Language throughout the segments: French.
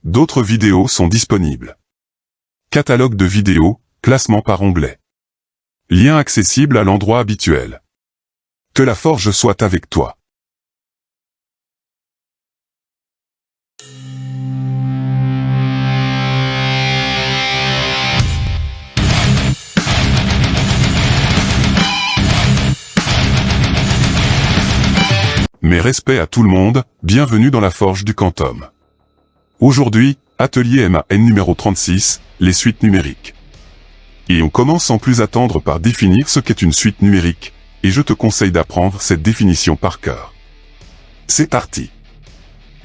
D'autres vidéos sont disponibles. Catalogue de vidéos, classement par onglet. Lien accessible à l'endroit habituel. Que la forge soit avec toi. Mes respects à tout le monde, bienvenue dans la forge du Quantum. Aujourd'hui, atelier MAN numéro 36, les suites numériques. Et on commence sans plus attendre par définir ce qu'est une suite numérique, et je te conseille d'apprendre cette définition par cœur. C'est parti.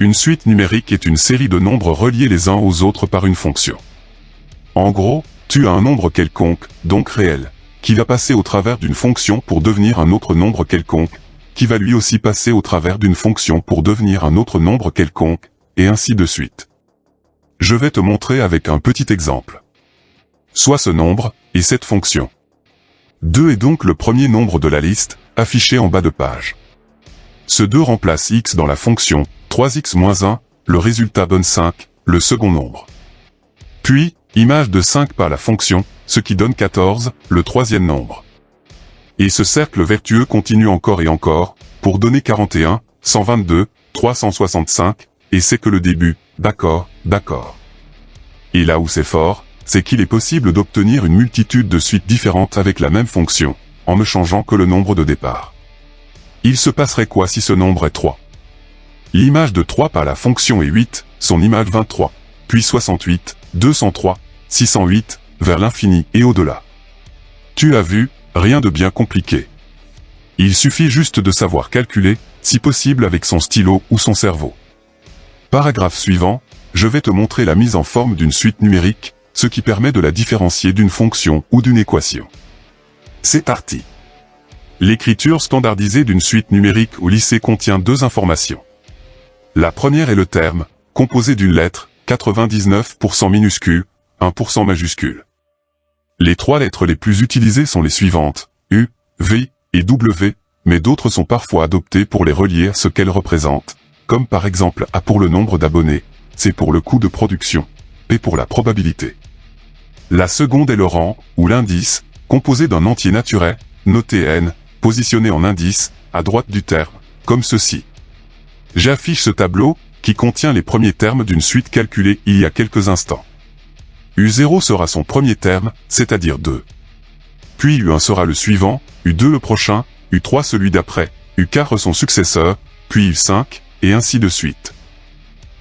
Une suite numérique est une série de nombres reliés les uns aux autres par une fonction. En gros, tu as un nombre quelconque, donc réel, qui va passer au travers d'une fonction pour devenir un autre nombre quelconque, qui va lui aussi passer au travers d'une fonction pour devenir un autre nombre quelconque, et ainsi de suite. Je vais te montrer avec un petit exemple. Soit ce nombre, et cette fonction. 2 est donc le premier nombre de la liste, affiché en bas de page. Ce 2 remplace x dans la fonction, 3x-1, le résultat donne 5, le second nombre. Puis, image de 5 par la fonction, ce qui donne 14, le troisième nombre. Et ce cercle vertueux continue encore et encore, pour donner 41, 122, 365, et c'est que le début, d'accord. Et là où c'est fort, c'est qu'il est possible d'obtenir une multitude de suites différentes avec la même fonction, en ne changeant que le nombre de départ. Il se passerait quoi si ce nombre est 3? L'image de 3 par la fonction est 8, son image 23, puis 68, 203, 608, vers l'infini et au-delà. Tu as vu, rien de bien compliqué. Il suffit juste de savoir calculer, si possible avec son stylo ou son cerveau. Paragraphe suivant, je vais te montrer la mise en forme d'une suite numérique, ce qui permet de la différencier d'une fonction ou d'une équation. C'est parti. L'écriture standardisée d'une suite numérique au lycée contient deux informations. La première est le terme, composé d'une lettre, 99% minuscule, 1% majuscule. Les trois lettres les plus utilisées sont les suivantes, U, V et W, mais d'autres sont parfois adoptées pour les relier à ce qu'elles représentent, comme par exemple A pour le nombre d'abonnés, C pour le coût de production, P pour la probabilité. La seconde est le rang, ou l'indice, composé d'un entier naturel, noté N, positionné en indice, à droite du terme, comme ceci. J'affiche ce tableau, qui contient les premiers termes d'une suite calculée il y a quelques instants. U0 sera son premier terme, c'est-à-dire 2. Puis U1 sera le suivant, U2 le prochain, U3 celui d'après, U4 son successeur, puis U5, et ainsi de suite.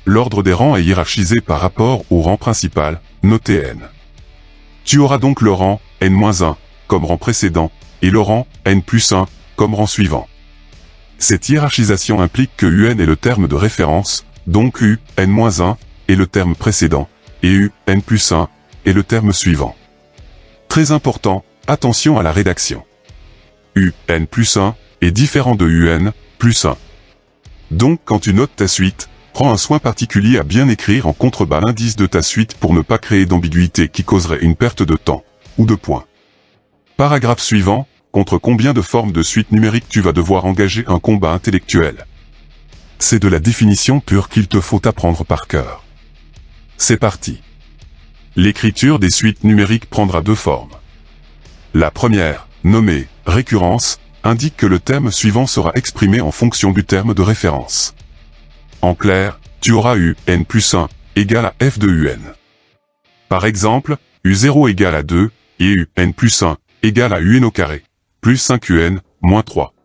L'ordre des rangs est hiérarchisé par rapport au rang principal, noté N. Tu auras donc le rang, N-1, comme rang précédent, et le rang, N+1, comme rang suivant. Cette hiérarchisation implique que UN est le terme de référence, donc U, N-1, est le terme précédent, et U, N+1, est le terme suivant. Très important, attention à la rédaction. U, N+1, est différent de UN, +1. Donc quand tu notes ta suite, prends un soin particulier à bien écrire en contrebas l'indice de ta suite pour ne pas créer d'ambiguïté qui causerait une perte de temps, ou de points. Paragraphe suivant, contre combien de formes de suite numérique tu vas devoir engager un combat intellectuel. C'est de la définition pure qu'il te faut apprendre par cœur. C'est parti. L'écriture des suites numériques prendra deux formes. La première, nommée « récurrence », indique que le terme suivant sera exprimé en fonction du terme de référence. En clair, tu auras U, N+1, égale à F de UN. Par exemple, U0 égale à 2, et U, N+1, égale à UN au carré, plus 5 UN, moins 3.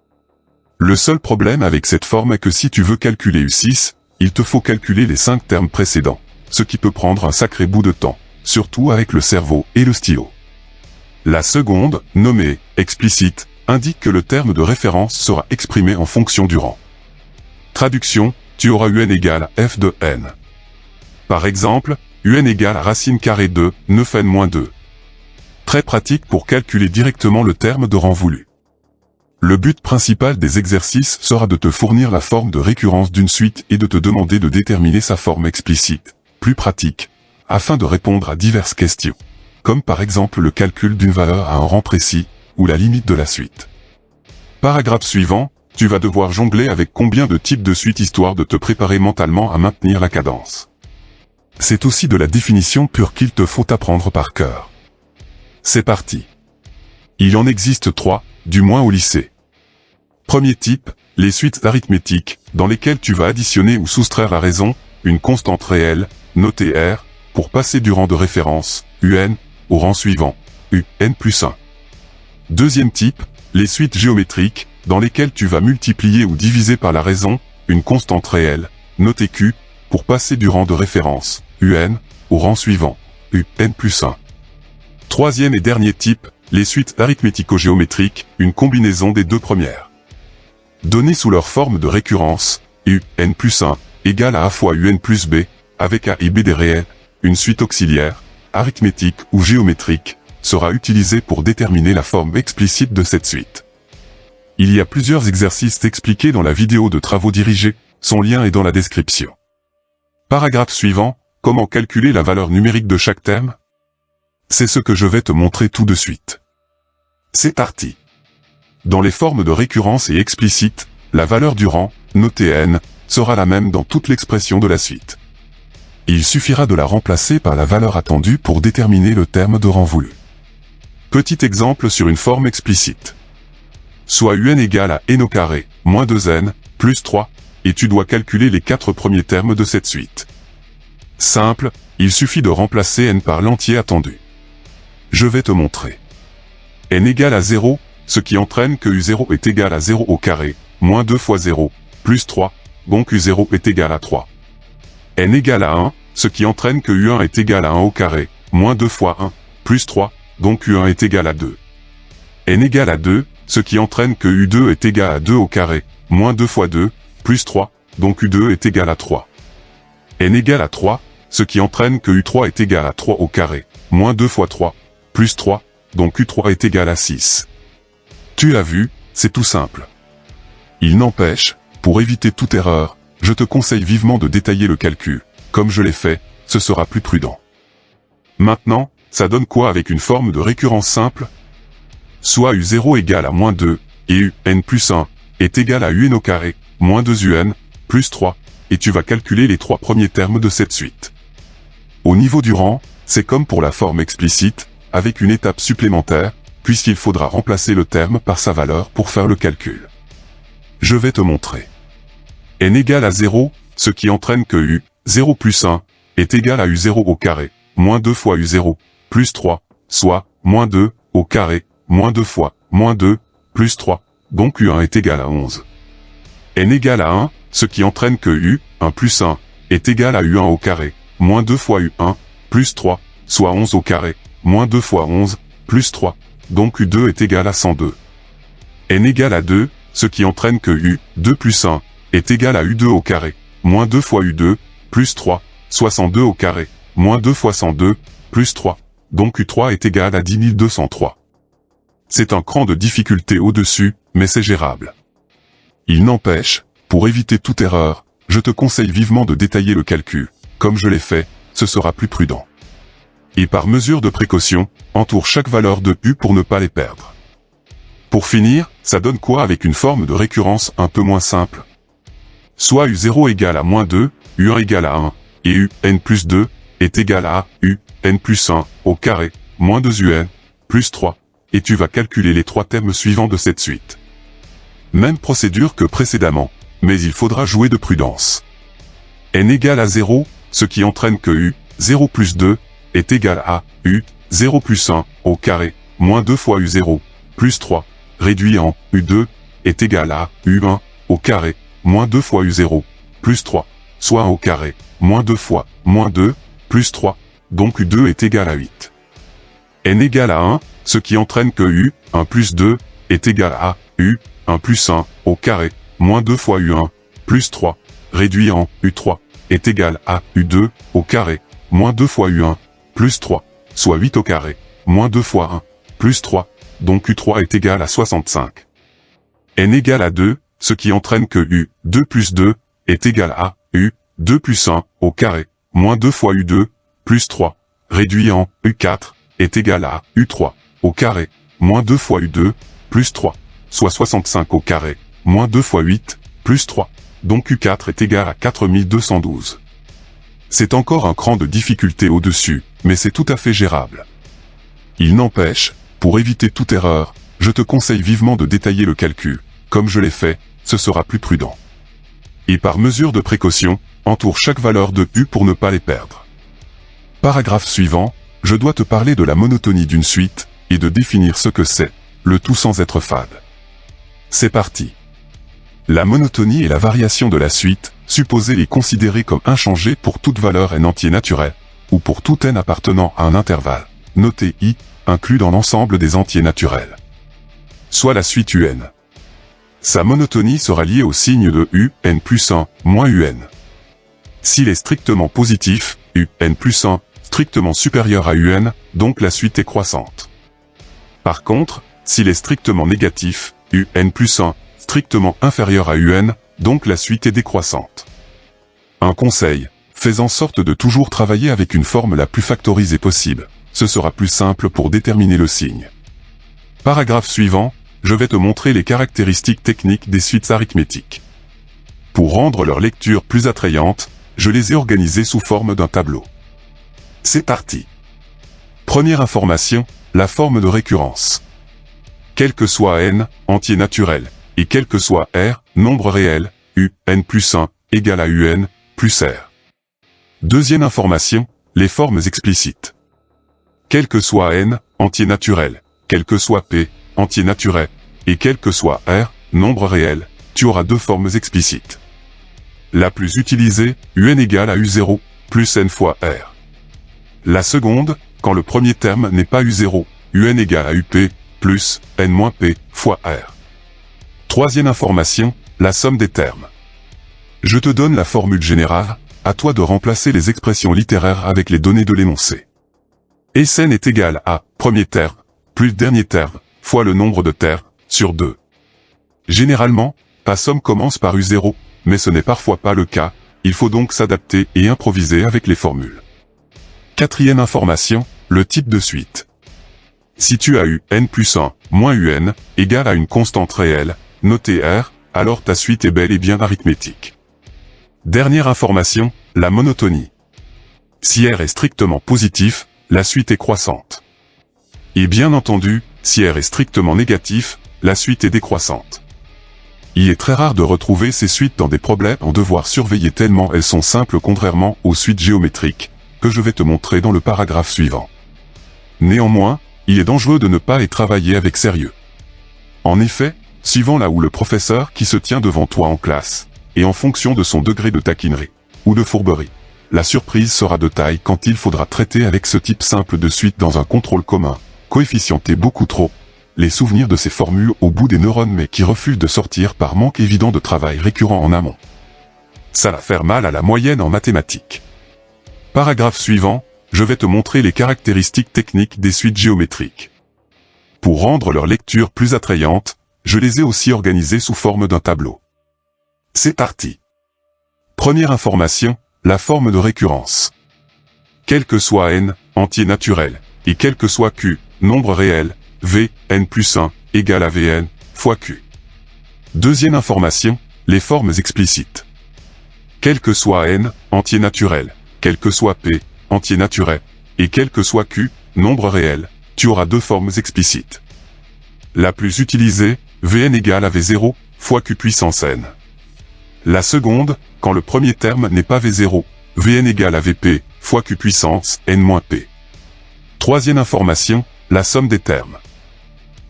Le seul problème avec cette forme est que si tu veux calculer U6, il te faut calculer les 5 termes précédents, ce qui peut prendre un sacré bout de temps, surtout avec le cerveau et le stylo. La seconde, nommée « explicite », indique que le terme de référence sera exprimé en fonction du rang. Traduction, tu auras UN égale à F de N. Par exemple, UN égale à racine carrée de 9N-2. Très pratique pour calculer directement le terme de rang voulu. Le but principal des exercices sera de te fournir la forme de récurrence d'une suite et de te demander de déterminer sa forme explicite, plus pratique, afin de répondre à diverses questions, comme par exemple le calcul d'une valeur à un rang précis, ou la limite de la suite. Paragraphe suivant, tu vas devoir jongler avec combien de types de suites histoire de te préparer mentalement à maintenir la cadence. C'est aussi de la définition pure qu'il te faut apprendre par cœur. C'est parti. Il en existe 3, du moins au lycée. Premier type, les suites arithmétiques, dans lesquelles tu vas additionner ou soustraire à raison, une constante réelle, notée R, pour passer du rang de référence, UN, au rang suivant, UN plus 1. Deuxième type, les suites géométriques, dans lesquelles tu vas multiplier ou diviser par la raison, une constante réelle, notée Q, pour passer du rang de référence, UN, au rang suivant, UN plus 1. Troisième et dernier type, les suites arithmético-géométriques, une combinaison des deux premières. Données sous leur forme de récurrence, UN plus 1, égale à A fois UN plus B, avec A et B des réels, une suite auxiliaire, arithmétique ou géométrique, sera utilisée pour déterminer la forme explicite de cette suite. Il y a plusieurs exercices expliqués dans la vidéo de travaux dirigés, son lien est dans la description. Paragraphe suivant, comment calculer la valeur numérique de chaque terme? C'est ce que je vais te montrer tout de suite. C'est parti. Dans les formes de récurrence et explicite, la valeur du rang, notée n, sera la même dans toute l'expression de la suite. Il suffira de la remplacer par la valeur attendue pour déterminer le terme de rang voulu. Petit exemple sur une forme explicite. Soit un égale à n au carré, moins 2n, plus 3, et tu dois calculer les 4 premiers termes de cette suite. Simple, il suffit de remplacer n par l'entier attendu. Je vais te montrer. N égale à 0, ce qui entraîne que U0 est égal à 0 au carré, moins 2 fois 0, plus 3, donc U0 est égal à 3. N égale à 1, ce qui entraîne que U1 est égal à 1 au carré, moins 2 fois 1, plus 3, donc U1 est égal à 2. N égale à 2, ce qui entraîne que U2 est égal à 2 au carré, moins 2 fois 2, plus 3, donc U2 est égal à 3. N égale à 3, ce qui entraîne que U3 est égal à 3 au carré, moins 2 fois 3, plus 3, donc U3 est égal à 6. Tu as vu, c'est tout simple. Il n'empêche, pour éviter toute erreur, je te conseille vivement de détailler le calcul. Comme je l'ai fait, ce sera plus prudent. Maintenant, ça donne quoi avec une forme de récurrence simple? Soit U0 égale à moins 2, et UN plus 1, est égal à UN au carré, moins 2UN, plus 3, et tu vas calculer les 3 premiers termes de cette suite. Au niveau du rang, c'est comme pour la forme explicite, avec une étape supplémentaire, puisqu'il faudra remplacer le terme par sa valeur pour faire le calcul. Je vais te montrer. N égale à 0, ce qui entraîne que U, 0 plus 1, est égal à U0 au carré, moins 2 fois U0, plus 3, soit, moins 2, au carré, moins 2 fois, moins 2, plus 3, donc U1 est égal à 11. N égale à 1, ce qui entraîne que U, 1 plus 1, est égal à U1 au carré, moins 2 fois U1, plus 3, soit 11 au carré, moins 2 fois 11, plus 3, donc U2 est égal à 102. N égale à 2, ce qui entraîne que U, 2 plus 1, est égal à U2 au carré, moins 2 fois U2, plus 3, soit 102 au carré, moins 2 fois 102, plus 3, donc U3 est égal à 10 203. C'est un cran de difficulté au-dessus, mais c'est gérable. Il n'empêche, pour éviter toute erreur, je te conseille vivement de détailler le calcul. Comme je l'ai fait, ce sera plus prudent. Et par mesure de précaution, entoure chaque valeur de U pour ne pas les perdre. Pour finir, ça donne quoi avec une forme de récurrence un peu moins simple? Soit U0 égale à moins 2, U1 égale à 1, et UN plus 2, est égal à UN plus 1, au carré, moins 2UN, plus 3, et tu vas calculer les 3 termes suivants de cette suite. Même procédure que précédemment, mais il faudra jouer de prudence. N égale à 0, ce qui entraîne que U, 0 plus 2, est égal à U, 0 plus 1, au carré, moins 2 fois U0, plus 3, réduit en U2, est égal à U1, au carré, moins 2 fois U0, plus 3, soit 1 au carré, moins 2 fois, moins 2, plus 3, donc U2 est égal à 8. N égale à 1, ce qui entraîne que U, 1 plus 2, est égal à U, 1 plus 1, au carré, moins 2 fois U1, plus 3, réduit en U3, est égal à U2, au carré, moins 2 fois U1, plus 3, soit 8 au carré, moins 2 fois 1, plus 3, donc U3 est égal à 65. N égale à 2, ce qui entraîne que U, 2 plus 2, est égal à U, 2 plus 1, au carré, moins 2 fois U2, plus 3, réduit en U4, est égal à U3, au carré, moins 2 fois U2, plus 3, soit 65 au carré, moins 2 fois 8, plus 3, donc U4 est égal à 4212. C'est encore un cran de difficulté au-dessus, mais c'est tout à fait gérable. Il n'empêche, pour éviter toute erreur, je te conseille vivement de détailler le calcul. Comme je l'ai fait, ce sera plus prudent. Et par mesure de précaution, entoure chaque valeur de U pour ne pas les perdre. Paragraphe suivant, je dois te parler de la monotonie d'une suite, et de définir ce que c'est, le tout sans être fade. C'est parti. La monotonie est la variation de la suite, supposée et considérée comme inchangée pour toute valeur n entier naturel, ou pour tout n appartenant à un intervalle, noté I, inclus dans l'ensemble des entiers naturels. Soit la suite UN. Sa monotonie sera liée au signe de U, n plus 1, moins UN. S'il est strictement positif, U, n plus 1, strictement supérieur à UN, donc la suite est croissante. Par contre, s'il est strictement négatif, U, n plus 1, strictement inférieur à UN, donc la suite est décroissante. Un conseil, fais en sorte de toujours travailler avec une forme la plus factorisée possible, ce sera plus simple pour déterminer le signe. Paragraphe suivant, je vais te montrer les caractéristiques techniques des suites arithmétiques. Pour rendre leur lecture plus attrayante, je les ai organisées sous forme d'un tableau. C'est parti. Première information, la forme de récurrence. Quel que soit n, entier naturel, et quel que soit r, nombre réel, u, n plus 1, égale à un, plus r. Deuxième information, les formes explicites. Quel que soit n, entier naturel, quel que soit p, entier naturel, et quel que soit r, nombre réel, tu auras deux formes explicites. La plus utilisée, un égale à u0, plus n fois r. La seconde, quand le premier terme n'est pas u0, un égale à up, plus n moins p, fois r. Troisième information, la somme des termes. Je te donne la formule générale, à toi de remplacer les expressions littéraires avec les données de l'énoncé. Sn est égal à, premier terme, plus dernier terme, fois le nombre de termes, sur 2. Généralement, ta somme commence par U0, mais ce n'est parfois pas le cas, il faut donc s'adapter et improviser avec les formules. Quatrième information, le type de suite. Si tu as eu n plus 1, moins un, égale à une constante réelle, notée r, alors ta suite est bel et bien arithmétique. Dernière information, la monotonie. Si r est strictement positif, la suite est croissante. Et bien entendu, si r est strictement négatif, la suite est décroissante. Il est très rare de retrouver ces suites dans des problèmes en devoir surveiller tellement elles sont simples contrairement aux suites géométriques, que je vais te montrer dans le paragraphe suivant. Néanmoins, il est dangereux de ne pas y travailler avec sérieux. En effet, suivant là où le professeur qui se tient devant toi en classe, et en fonction de son degré de taquinerie, ou de fourberie, la surprise sera de taille quand il faudra traiter avec ce type simple de suite dans un contrôle commun, coefficienté beaucoup trop, les souvenirs de ces formules au bout des neurones mais qui refusent de sortir par manque évident de travail récurrent en amont. Ça va faire mal à la moyenne en mathématiques. Paragraphe suivant, je vais te montrer les caractéristiques techniques des suites géométriques. Pour rendre leur lecture plus attrayante, je les ai aussi organisées sous forme d'un tableau. C'est parti. Première information, la forme de récurrence. Quel que soit n, entier naturel, et quel que soit q, nombre réel, v, n plus 1, égale à vn, fois q. Deuxième information, les formes explicites. Quel que soit n, entier naturel, quel que soit p, entier naturel, et quel que soit q, nombre réel, tu auras deux formes explicites. La plus utilisée, vn égale à v0, fois q puissance n. La seconde, quand le premier terme n'est pas v0, vn égale à vp, fois q puissance n moins p. Troisième information, la somme des termes.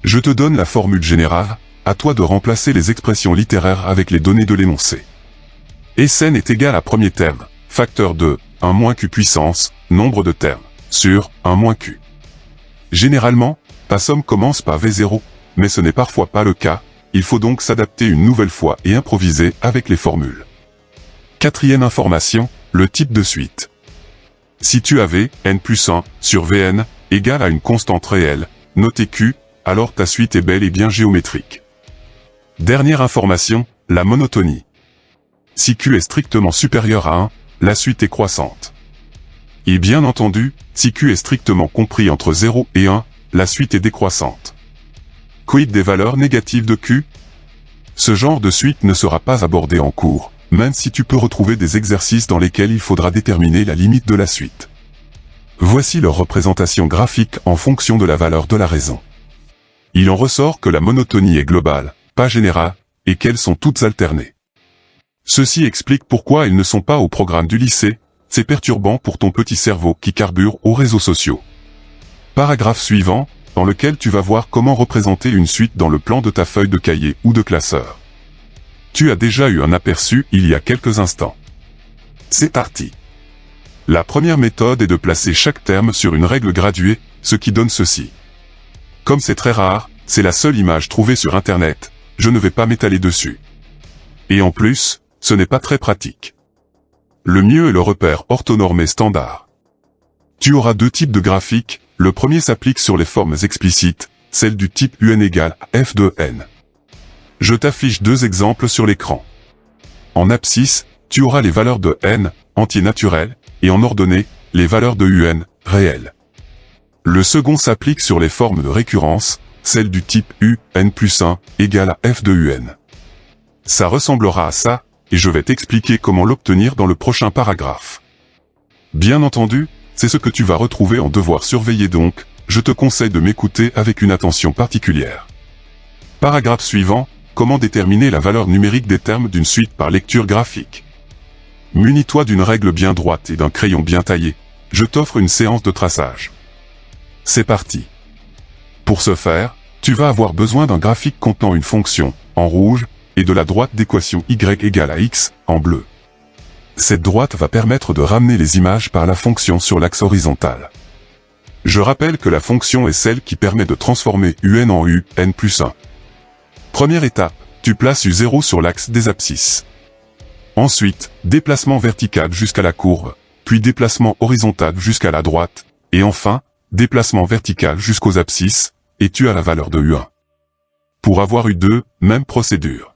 Je te donne la formule générale, à toi de remplacer les expressions littéraires avec les données de l'énoncé. Sn est égal à premier terme, facteur de 1 moins q puissance, nombre de termes, sur 1 moins q. Généralement, ta somme commence par v0, mais ce n'est parfois pas le cas, il faut donc s'adapter une nouvelle fois et improviser avec les formules. Quatrième information, le type de suite. Si tu avais n plus 1 sur vn égale à une constante réelle, notée q, alors ta suite est bel et bien géométrique. Dernière information, la monotonie. Si q est strictement supérieur à 1, la suite est croissante. Et bien entendu, si q est strictement compris entre 0 et 1, la suite est décroissante. Quid des valeurs négatives de q? Ce genre de suite ne sera pas abordé en cours, même si tu peux retrouver des exercices dans lesquels il faudra déterminer la limite de la suite. Voici leur représentation graphique en fonction de la valeur de la raison. Il en ressort que la monotonie est globale, pas générale, et qu'elles sont toutes alternées. Ceci explique pourquoi elles ne sont pas au programme du lycée, c'est perturbant pour ton petit cerveau qui carbure aux réseaux sociaux. Paragraphe suivant, dans lequel tu vas voir comment représenter une suite dans le plan de ta feuille de cahier ou de classeur. Tu as déjà eu un aperçu il y a quelques instants. C'est parti. La première méthode est de placer chaque terme sur une règle graduée, ce qui donne ceci. Comme c'est très rare, c'est la seule image trouvée sur Internet, je ne vais pas m'étaler dessus. Et en plus, ce n'est pas très pratique. Le mieux est le repère orthonormé standard. Tu auras deux types de graphiques, le premier s'applique sur les formes explicites, celle du type UN égale f de n. Je t'affiche deux exemples sur l'écran. En abscisse, tu auras les valeurs de n, entier naturel, et en ordonnée, les valeurs de un, réel. Le second s'applique sur les formes de récurrence, celle du type un plus 1 égale à f de un. Ça ressemblera à ça, et je vais t'expliquer comment l'obtenir dans le prochain paragraphe. Bien entendu, c'est ce que tu vas retrouver en devoir surveiller donc, je te conseille de m'écouter avec une attention particulière. Paragraphe suivant, comment déterminer la valeur numérique des termes d'une suite par lecture graphique. Munis-toi d'une règle bien droite et d'un crayon bien taillé, je t'offre une séance de traçage. C'est parti. Pour ce faire, tu vas avoir besoin d'un graphique contenant une fonction, en rouge, et de la droite d'équation y égale à x, en bleu. Cette droite va permettre de ramener les images par la fonction sur l'axe horizontal. Je rappelle que la fonction est celle qui permet de transformer un en n plus 1. Première étape, tu places u0 sur l'axe des abscisses. Ensuite, déplacement vertical jusqu'à la courbe, puis déplacement horizontal jusqu'à la droite, et enfin, déplacement vertical jusqu'aux abscisses, et tu as la valeur de u1. Pour avoir u2, même procédure.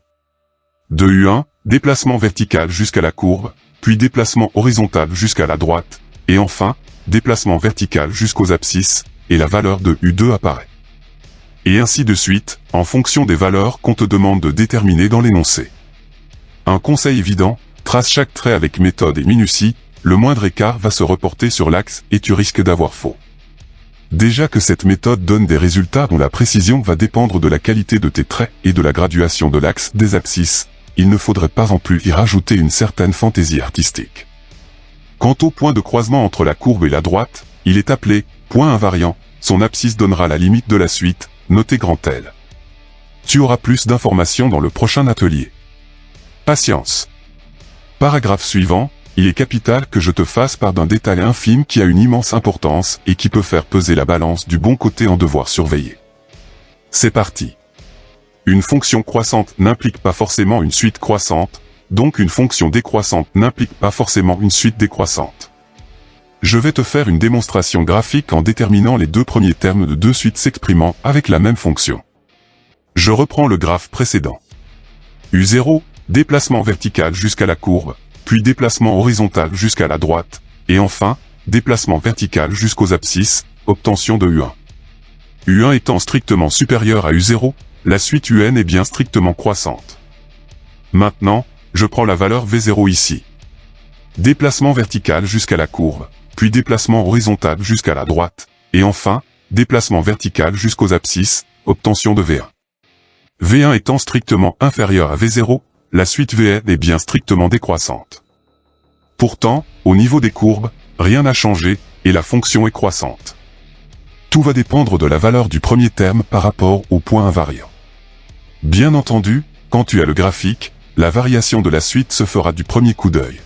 De u1, déplacement vertical jusqu'à la courbe, puis déplacement horizontal jusqu'à la droite, et enfin, déplacement vertical jusqu'aux abscisses, et la valeur de u2 apparaît. Et ainsi de suite, en fonction des valeurs qu'on te demande de déterminer dans l'énoncé. Un conseil évident, trace chaque trait avec méthode et minutie, le moindre écart va se reporter sur l'axe et tu risques d'avoir faux. Déjà que cette méthode donne des résultats dont la précision va dépendre de la qualité de tes traits et de la graduation de l'axe des abscisses, il ne faudrait pas en plus y rajouter une certaine fantaisie artistique. Quant au point de croisement entre la courbe et la droite, il est appelé point invariant, son abscisse donnera la limite de la suite, notée grand L. Tu auras plus d'informations dans le prochain atelier. Patience. Paragraphe suivant, il est capital que je te fasse part d'un détail infime qui a une immense importance et qui peut faire peser la balance du bon côté en devoir surveiller. C'est parti. Une fonction croissante n'implique pas forcément une suite croissante, donc une fonction décroissante n'implique pas forcément une suite décroissante. Je vais te faire une démonstration graphique en déterminant les deux premiers termes de deux suites s'exprimant avec la même fonction. Je reprends le graphe précédent. U0, déplacement vertical jusqu'à la courbe, puis déplacement horizontal jusqu'à la droite, et enfin, déplacement vertical jusqu'aux abscisses, obtention de U1. U1 étant strictement supérieur à U0, la suite UN est bien strictement croissante. Maintenant, je prends la valeur V0 ici. Déplacement vertical jusqu'à la courbe, puis déplacement horizontal jusqu'à la droite, et enfin, déplacement vertical jusqu'aux abscisses, obtention de V1. V1 étant strictement inférieur à V0, la suite VN est bien strictement décroissante. Pourtant, au niveau des courbes, rien n'a changé, et la fonction est croissante. Tout va dépendre de la valeur du premier terme par rapport au point invariant. Bien entendu, quand tu as le graphique, la variation de la suite se fera du premier coup d'œil.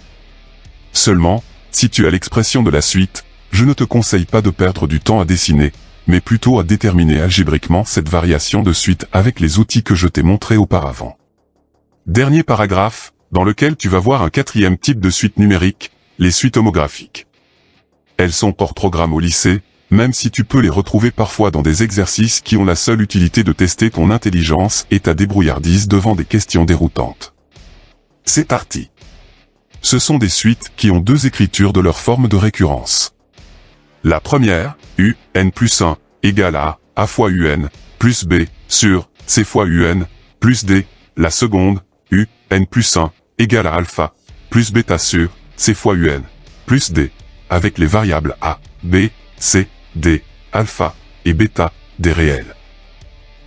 Seulement, si tu as l'expression de la suite, je ne te conseille pas de perdre du temps à dessiner, mais plutôt à déterminer algébriquement cette variation de suite avec les outils que je t'ai montrés auparavant. Dernier paragraphe, dans lequel tu vas voir un quatrième type de suite numérique, les suites homographiques. Elles sont hors programme au lycée, même si tu peux les retrouver parfois dans des exercices qui ont la seule utilité de tester ton intelligence et ta débrouillardise devant des questions déroutantes. C'est parti. Ce sont des suites qui ont deux écritures de leur forme de récurrence. La première, un plus 1, égale à A fois un, plus B, sur C fois un, plus D. La seconde, n plus 1, égale à alpha, plus bêta sur, C fois UN, plus D, avec les variables A, B, C, D, alpha, et bêta, des réels.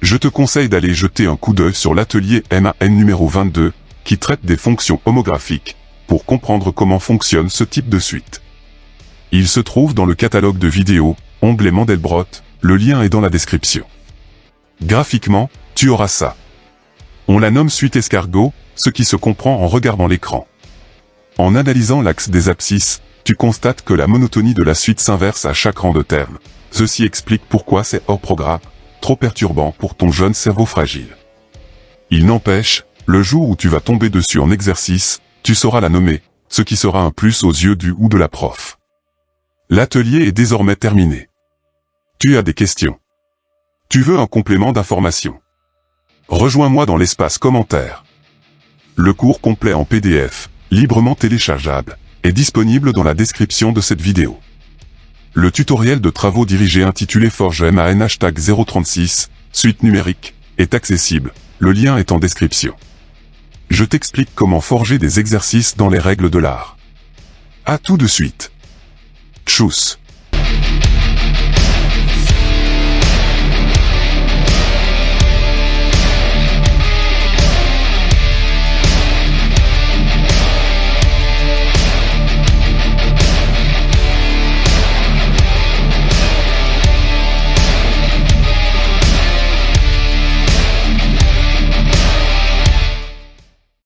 Je te conseille d'aller jeter un coup d'œil sur l'atelier MAN numéro 22, qui traite des fonctions homographiques, pour comprendre comment fonctionne ce type de suite. Il se trouve dans le catalogue de vidéos, onglet Mandelbrot, le lien est dans la description. Graphiquement, tu auras ça. On la nomme suite escargot, ce qui se comprend en regardant l'écran. En analysant l'axe des abscisses, tu constates que la monotonie de la suite s'inverse à chaque rang de terme. Ceci explique pourquoi c'est hors programme, trop perturbant pour ton jeune cerveau fragile. Il n'empêche, le jour où tu vas tomber dessus en exercice, tu sauras la nommer, ce qui sera un plus aux yeux du ou de la prof. L'atelier est désormais terminé. Tu as des questions. Tu veux un complément d'information? Rejoins-moi dans l'espace commentaire. Le cours complet en PDF, librement téléchargeable, est disponible dans la description de cette vidéo. Le tutoriel de travaux dirigés intitulé Forge MAN #036, suite numérique, est accessible, le lien est en description. Je t'explique comment forger des exercices dans les règles de l'art. À tout de suite. Tchuss.